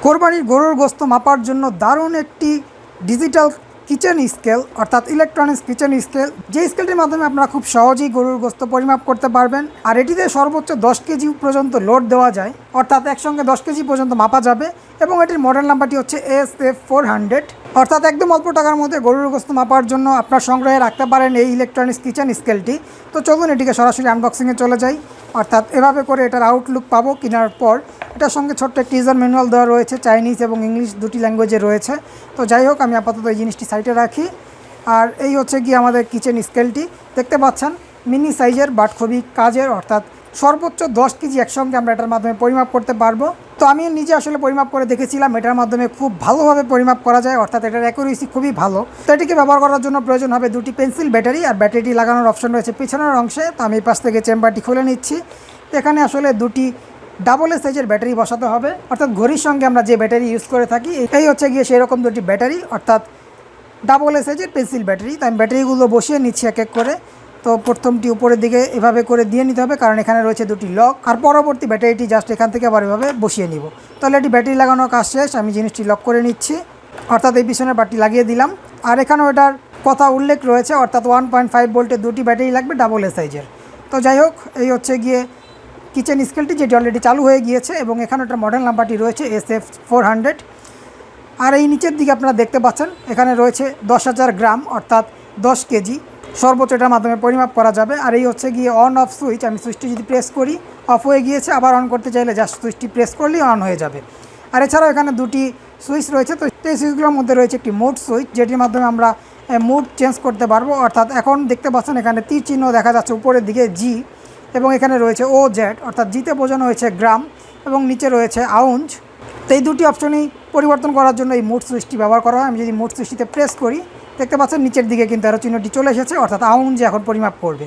কোরবানির গরুর গোস্ত মাপার জন্য দারুণ একটি ডিজিটাল কিচেন স্কেল অর্থাৎ ইলেকট্রনিক্স কিচেন স্কেল, যে স্কেলটির মাধ্যমে আপনারা খুব সহজেই গরুর গোস্ত পরিমাপ করতে পারবেন। আর এটিতে সর্বোচ্চ 10 কেজি পর্যন্ত লোড দেওয়া যায়, অর্থাৎ একসঙ্গে 10 কেজি পর্যন্ত মাপা যাবে। এবং এটির মডেল নাম্বারটি হচ্ছে SF-400, অর্থাৎ একদম অল্প টাকার মধ্যে গরুর গোস্ত মাপার জন্য আপনার সংগ্রহে রাখতে পারেন এই ইলেকট্রনিক্স কিচেন স্কেলটি। তো চলুন এটিকে সরাসরি আনবক্সিংয়ে চলে যাই। অর্থাৎ এভাবে করে এটার আউটলুক পাবো কেনার পর। এটার সঙ্গে ছোট্ট একটি ইউজার ম্যানুয়াল দেওয়া রয়েছে, চাইনিজ এবং ইংলিশ দুটি ল্যাঙ্গুয়েজে রয়েছে। তো যাই হোক, আমি আপাতত এই জিনিসটি সাইডে রাখি। আর এই হচ্ছে কি আমাদের কিচেন স্কেলটি, দেখতে পাচ্ছেন মিনি সাইজের বাট খুবই কাজের, অর্থাৎ সর্বোচ্চ 10 কেজি একসঙ্গে আমরা এটার মাধ্যমে পরিমাপ করতে পারবো। তো আমি নিজে আসলে পরিমাপ করে দেখেছিলাম, এটার মাধ্যমে খুব ভালোভাবে পরিমাপ করা যায়, অর্থাৎ এটার অ্যাকুরেসি খুবই ভালো। তো এটিকে ব্যবহার করার জন্য প্রয়োজন হবে দুটি পেন্সিল ব্যাটারি, আর ব্যাটারিটি লাগানোর অপশন রয়েছে পিছনের অংশে। তো আমি এই পাশ থেকে চেম্বারটি খুলে নিচ্ছি। এখানে আসলে দুটি ডাবল এ সাইজের ব্যাটারি বসাতে হবে, অর্থাৎ ঘড়ির সঙ্গে আমরা যে ব্যাটারি ইউজ করে থাকি এই হচ্ছে গিয়ে সেরকম দুটি ব্যাটারি, অর্থাৎ ডাবল এ সাইজের পেন্সিল ব্যাটারি। তো আমি ব্যাটারিগুলো বসিয়ে নিচ্ছি এক এক করে। তো প্রথমটি উপরের দিকে এভাবে করে দিয়ে নিতে হবে, কারণ এখানে রয়েছে দুটি লক। আর পরবর্তী ব্যাটারিটি জাস্ট এখান থেকে আবার এভাবে বসিয়ে নিব। তাহলে এটি ব্যাটারি লাগানোর কাজ শেষ। আমি জিনিসটি লক করে নিচ্ছি, অর্থাৎ এই পিছনের বাটটি লাগিয়ে দিলাম। আর এখানেও এটার কথা উল্লেখ রয়েছে, অর্থাৎ 1.5 ভোল্টের দুটি ব্যাটারি লাগবে ডাবল এ সাইজের। তো যাই হোক, এই হচ্ছে গিয়ে কিচেন স্কেলটি, যেটি অলরেডি চালু হয়ে গিয়েছে এবং এখানে একটা মডেল নাম্বারটি রয়েছে SF-400। আর এই নিচের দিকে আপনারা দেখতে পাচ্ছেন এখানে রয়েছে 10,000 গ্রাম, অর্থাৎ 10 কেজি সর্বোচ্চ এটার মাধ্যমে পরিমাপ করা যাবে। আর এই হচ্ছে গিয়ে অন অফ সুইচ। আমি সুইচটি যদি প্রেস করি অফ হয়ে গিয়েছে, আবার অন করতে চাইলে জাস্ট সুইচটি প্রেস করলেই অন হয়ে যাবে। আর এছাড়াও এখানে দুটি সুইচ রয়েছে। তো এই সুইচগুলোর মধ্যে রয়েছে একটি মোড সুইচ, যেটির মাধ্যমে আমরা মুড চেঞ্জ করতে পারবো। অর্থাৎ এখন দেখতে পাচ্ছেন এখানে তীর চিহ্ন দেখা যাচ্ছে উপরের দিকে জি, এবং এখানে রয়েছে OZ, অর্থাৎ জিতে বোঝানো হয়েছে গ্রাম, এবং নিচে রয়েছে আউঞ্জ। তো এই দুটি অপশনই পরিবর্তন করার জন্য এই মুড সুইচটি ব্যবহার করা হয়। আমি যদি মুড সুইচটিতে প্রেস করি, দেখতে পাচ্ছেন নিচের দিকে কিন্তু এরো চিহ্নটি চলে এসেছে, অর্থাৎ আউঞ্জে এখন পরিমাপ করবে।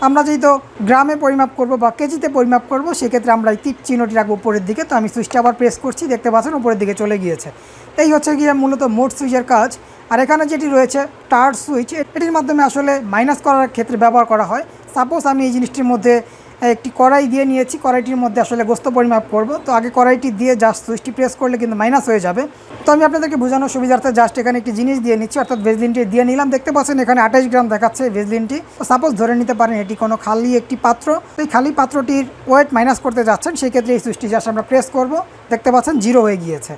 আমরা যেহেতু গ্রামে পরিমাপ করব বা কেজিতে পরিমাপ করব, সেক্ষেত্রে আমরা এই তীর চিহ্নটি রাখবো উপরের দিকে। তো আমি সুইচটা আবার প্রেস করছি, দেখতে পাচ্ছেন উপরের দিকে চলে গিয়েছে। এই হচ্ছে গিয়ে মূলত মোড সুইচের কাজ। আর এখানে যেটি রয়েছে টার্চ সুইচ, এটির মাধ্যমে আসলে মাইনাস করার ক্ষেত্রে ব্যবহার করা হয়। সাপোজ আমি এই জিনিসটির মধ্যে একটি কড়াই দিয়ে নিয়েছি, কড়াইটির মধ্যে আসলে গোস্ত পরিমাপ করব। তো আগে কড়াইটি দিয়ে জাস্ট সুইচটি প্রেস করলে কিন্তু মাইনাস হয়ে যাবে। তো আমি আপনাদেরকে বোঝানোর সুবিধার্থে জাস্ট এখানে একটি জিনিস দিয়ে নিচ্ছি, অর্থাৎ ভেজলিনটি দিয়ে নিলাম। দেখতে পাচ্ছেন এখানে 28 গ্রাম দেখাচ্ছে ভেজলিনটি। তো সাপোজ ধরে নিতে পারেন এটি কোনো খালি একটি পাত্র। এই খালি পাত্রটির ওয়েট মাইনাস করতে যাচ্ছেন, সেই ক্ষেত্রে এই সুইচটি জাস্ট আমরা প্রেস করব, দেখতে পাচ্ছেন 0 হয়ে গিয়েছে।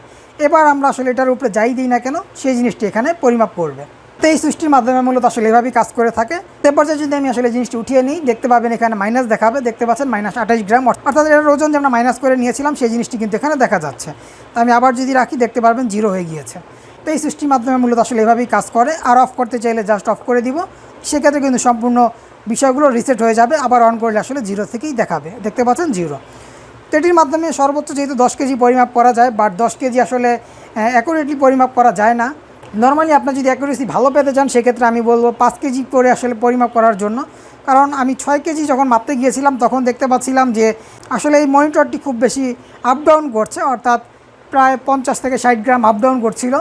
এবার আমরা আসলে এটার উপরে যাই দিই না কেন, সেই জিনিসটি এখানে পরিমাপ করবে। তো এই সুইচটির মাধ্যমে মূলত আসলে এভাবেই কাজ করে থাকে। এরপর যদি আমি আসলে জিনিসটি উঠিয়ে নিই, দেখতে পাবেন এখানে মাইনাস দেখাবে, দেখতে পাচ্ছেন -28 গ্রাম, অর্থাৎ এটার ওজন যে আমরা মাইনাস করে নিয়েছিলাম সেই জিনিসটি কিন্তু এখানে দেখা যাচ্ছে। তো আমি আবার যদি রাখি, দেখতে পারবেন 0 হয়ে গিয়েছে। তো এই সুইচটির মাধ্যমে মূলত আসলে এভাবেই কাজ করে। আর অফ করতে চাইলে জাস্ট অফ করে দিব, সেক্ষেত্রে কিন্তু সম্পূর্ণ বিষয়গুলো রিসেট হয়ে যাবে। আবার অন করলে আসলে 0 থেকেই দেখাবে, দেখতে পাচ্ছেন 0। তো এটির মাধ্যমে সর্বোচ্চ যেহেতু 10 কেজি পরিমাপ করা যায়, বাট 10 কেজি আসলে অ্যাকুরেটলি পরিমাপ করা যায় না। নর্মালি আপনার যদি অ্যাকুরেসি ভালো পেতে চান, সেক্ষেত্রে আমি বলবো 5 কেজি করে আসলে পরিমাপ করার জন্য। কারণ আমি 6 কেজি যখন মাপতে গিয়েছিলাম, তখন দেখতে পাচ্ছিলাম যে আসলে এই মনিটরটি খুব বেশি আপ ডাউন করছে, অর্থাৎ প্রায় 50 থেকে 60 গ্রাম আপ ডাউন করছিল।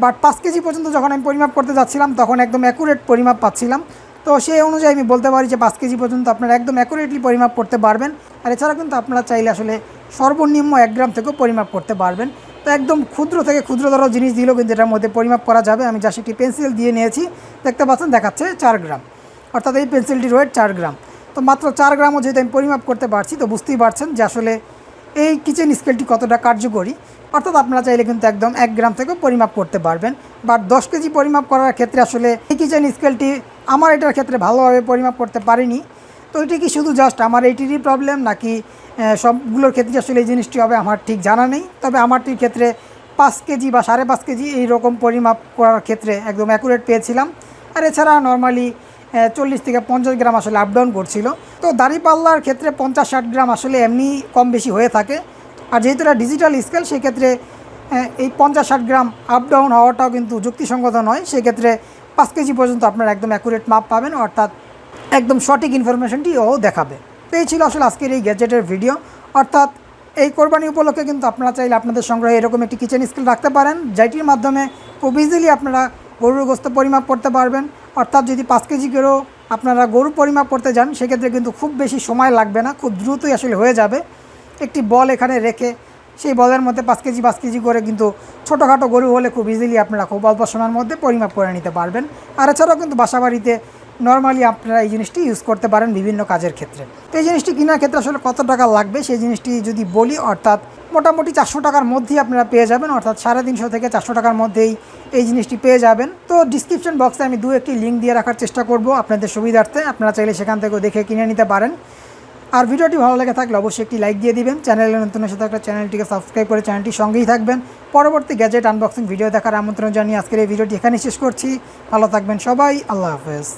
বাট 5 কেজি পর্যন্ত যখন আমি পরিমাপ করতে যাচ্ছিলাম, তখন একদম অ্যাকুরেট পরিমাপ পাচ্ছিলাম। তো সেই অনুযায়ী আমি বলতে পারি যে 5 কেজি পর্যন্ত আপনারা একদম অ্যাকুরেটলি পরিমাপ করতে পারবেন। আর এছাড়া কিন্তু আপনারা চাইলে আসলে সর্বনিম্ন 1 গ্রাম থেকেও পরিমাপ করতে পারবেন। তো একদম ক্ষুদ্র থেকে ক্ষুদ্রতর জিনিস দিলেও কিন্তু এটার মধ্যে পরিমাপ করা যাবে। আমি জাস্ট একটি পেন্সিল দিয়ে নিয়েছি, দেখতে পাচ্ছেন দেখাচ্ছে 4 গ্রাম, অর্থাৎ এই পেন্সিলটির ওয়েট 4 গ্রাম। তো মাত্র 4 গ্রামও যেহেতু আমি পরিমাপ করতে পারছি, তো বুঝতেই পারছেন যে আসলে এই কিচেন স্কেলটি কতটা কার্যকরী। অর্থাৎ আপনারা চাইলে কিন্তু একদম 1 গ্রাম থেকেও পরিমাপ করতে পারবেন। বাট 10 কেজি পরিমাপ করার ক্ষেত্রে আসলে এই কিচেন স্কেলটি আমার এটার ক্ষেত্রে ভালোভাবে পরিমাপ করতে পারিনি। তো এটি কি শুধু জাস্ট আমার এইটিরই প্রবলেম, নাকি সবগুলোর ক্ষেত্রে আসলে এই জিনিসটি হবে, আমার ঠিক জানা নেই। তবে আমারটির ক্ষেত্রে 5 কেজি বা 5.5 কেজি এইরকম পরিমাপ করার ক্ষেত্রে একদম অ্যাকুরেট পেয়েছিলাম। আর এছাড়া নর্মালি 40 থেকে 50 গ্রাম আসলে আপ ডাউন করছিল। তো দাঁড়িপাল্লার ক্ষেত্রে 50-60 গ্রাম আসলে এমনি কম বেশি হয়ে থাকে। আর যেহেতু এটা ডিজিটাল স্কেল, সেক্ষেত্রে এই 50-60 গ্রাম আপ ডাউন হওয়াটাও কিন্তু যুক্তিসঙ্গত নয়। সেক্ষেত্রে 5 কেজি পর্যন্ত আপনারা একদম অ্যাকুরেট মাপ পাবেন, অর্থাৎ একদম সঠিক ইনফরমেশনটি ও দেখাবে। তো এই ছিল আসলে আজকের এই গ্যাজেটের ভিডিও। অর্থাৎ এই কোরবানি উপলক্ষে কিন্তু আপনারা চাইলে আপনাদের সংগ্রহে এরকম একটি কিচেন স্কেল রাখতে পারেন, যেটির মাধ্যমে খুব ইজিলি আপনারা গরুর গোস্ত পরিমাপ করতে পারবেন। অর্থাৎ যদি 5 কেজি করেও আপনারা গরু পরিমাপ করতে যান, সেক্ষেত্রে কিন্তু খুব বেশি সময় লাগবে না, খুব দ্রুতই আসলে হয়ে যাবে। একটি বল এখানে রেখে সেই বলের মধ্যে 5 কেজি 5 কেজি করে কিন্তু ছোটোখাটো গরু হলে খুব ইজিলি আপনারা খুব অল্প সময়ের মধ্যে পরিমাপ করে নিতে পারবেন। আর এছাড়াও কিন্তু বাসাবাড়িতে নর্মালি আপনারা এই জিনিসটি ইউজ করতে পারেন বিভিন্ন কাজের ক্ষেত্রে। তো এই জিনিসটি কেনার ক্ষেত্রে আসলে কত টাকা লাগবে সেই জিনিসটি যদি বলি, অর্থাৎ মোটামুটি 400 টাকার মধ্যেই আপনারা পেয়ে যাবেন, অর্থাৎ 350 থেকে 400 টাকার মধ্যেই এই জিনিসটি পেয়ে যাবেন। তো ডিসক্রিপশন বক্সে আমি 2-1টি লিঙ্ক দিয়ে রাখার চেষ্টা করব আপনাদের সুবিধার্থে, আপনারা চাইলে সেখান থেকেও দেখে কিনে নিতে পারেন। আর ভিডিওটি ভালো লেগে থাকলে অবশ্যই একটি লাইক দিয়ে দিবেন। চ্যানেলে নতুন এসে থাকলে চ্যানেলটিকে সাবস্ক্রাইব করে চ্যানেলটির সঙ্গেই থাকবেন। পরবর্তী গ্যাজেট আনবক্সিং ভিডিও দেখার আমন্ত্রণ জানিয়ে আজকের এই ভিডিওটি এখানেই শেষ করছি। ভালো থাকবেন সবাই, আল্লাহ হাফেজ।